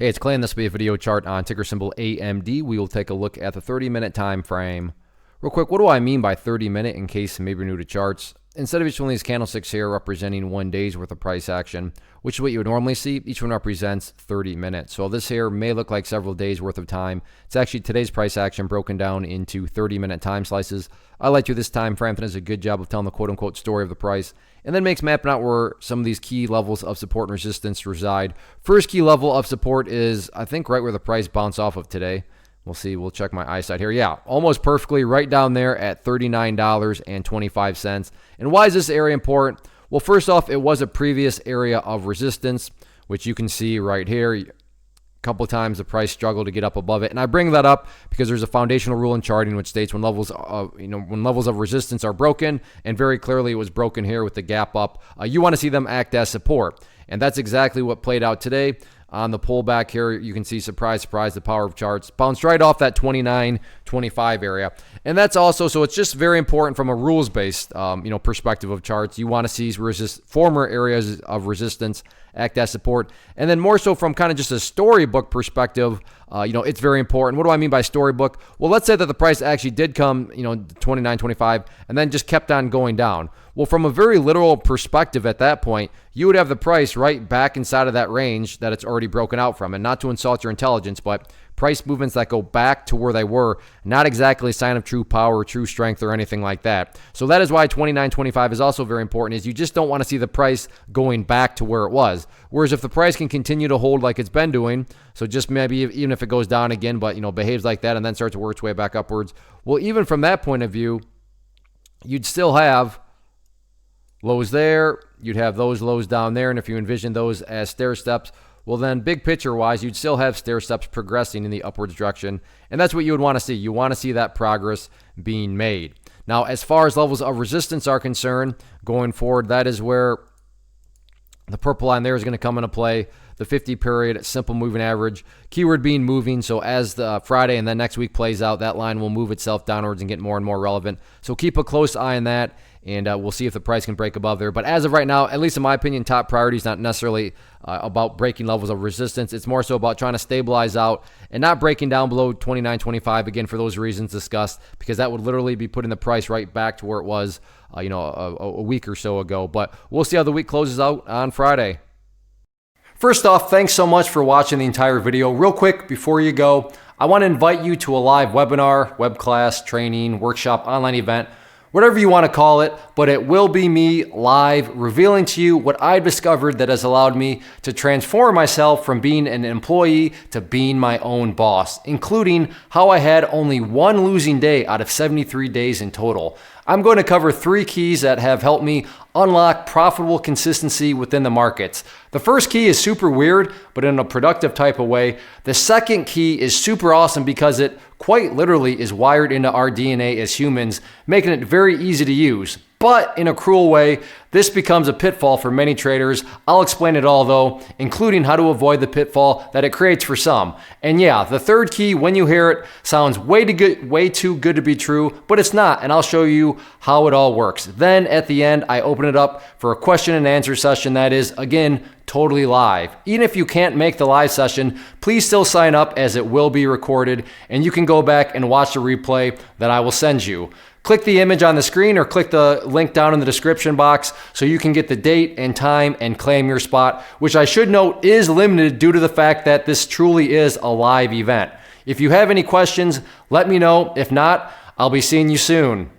Hey, it's Clay, and this will be a video chart on ticker symbol AMD. We will take a look at the 30-minute time frame. Real quick, what do I mean by 30-minute in case maybe you're new to charts? Instead of each one of these candlesticks here representing 1 day's worth of price action, which is what you would normally see, each one represents 30 minutes. So this here may look like several days worth of time. It's actually today's price action broken down into 30-minute time slices. I like to this time frame. It does a good job of telling the quote-unquote story of the price, and then makes mapping out where some of these key levels of support and resistance reside. First key level of support is, I think, right where the price bounced off of today. We'll see. We'll check my eyesight here. Yeah, almost perfectly right down there at $39.25. And why is this area important? Well, first off, it was a previous area of resistance, which you can see right here. A couple of times the price struggled to get up above it, and I bring that up because there's a foundational rule in charting which states when levels of resistance are broken, and very clearly it was broken here with the gap up, you want to see them act as support, and that's exactly what played out today. On the pullback here, you can see, surprise, surprise, the power of charts bounced right off that 29.25 area. And that's also, so it's just very important from a rules-based, perspective of charts. You want to see former areas of resistance act as support. And then more so from kind of just a storybook perspective, it's very important. What do I mean by storybook? Well, let's say that the price actually did come, 29.25 and then just kept on going down. Well, from a very literal perspective at that point, you would have the price right back inside of that range that it's already broken out from. And not to insult your intelligence, but price movements that go back to where they were, not exactly a sign of true power, true strength, or anything like that. So that is why 29.25 is also very important, is you just don't want to see the price going back to where it was. Whereas if the price can continue to hold like it's been doing, so just maybe even if it goes down again, but behaves like that and then starts to work its way back upwards, well, even from that point of view, you'd still have lows there, you'd have those lows down there, and if you envision those as stair steps, well then big picture wise, you'd still have stair steps progressing in the upwards direction, and that's what you would want to see. You want to see that progress being made. Now, as far as levels of resistance are concerned, going forward, that is where the purple line there is going to come into play. The 50-period simple moving average, keyword being moving. So as the Friday and then next week plays out, that line will move itself downwards and get more and more relevant. So keep a close eye on that, and we'll see if the price can break above there. But as of right now, at least in my opinion, top priority is not necessarily about breaking levels of resistance. It's more so about trying to stabilize out and not breaking down below 29.25, again, for those reasons discussed, because that would literally be putting the price right back to where it was a week or so ago. But we'll see how the week closes out on Friday. First off, thanks so much for watching the entire video. Real quick, before you go, I want to invite you to a live webinar, web class, training, workshop, online event, whatever you want to call it, but it will be me live revealing to you what I've discovered that has allowed me to transform myself from being an employee to being my own boss, including how I had only one losing day out of 73 days in total. I'm going to cover 3 keys that have helped me unlock profitable consistency within the markets. The first key is super weird, but in a productive type of way. The second key is super awesome because it quite literally is wired into our DNA as humans, making it very easy to use. But in a cruel way, this becomes a pitfall for many traders. I'll explain it all though, including how to avoid the pitfall that it creates for some. And yeah, the third key, when you hear it, sounds way too good to be true, but it's not, and I'll show you how it all works. Then at the end, I open it up for a question and answer session that is, again, totally live. Even if you can't make the live session, please still sign up as it will be recorded, and you can go back and watch the replay that I will send you. Click the image on the screen or click the link down in the description box so you can get the date and time and claim your spot, which I should note is limited due to the fact that this truly is a live event. If you have any questions, let me know. If not, I'll be seeing you soon.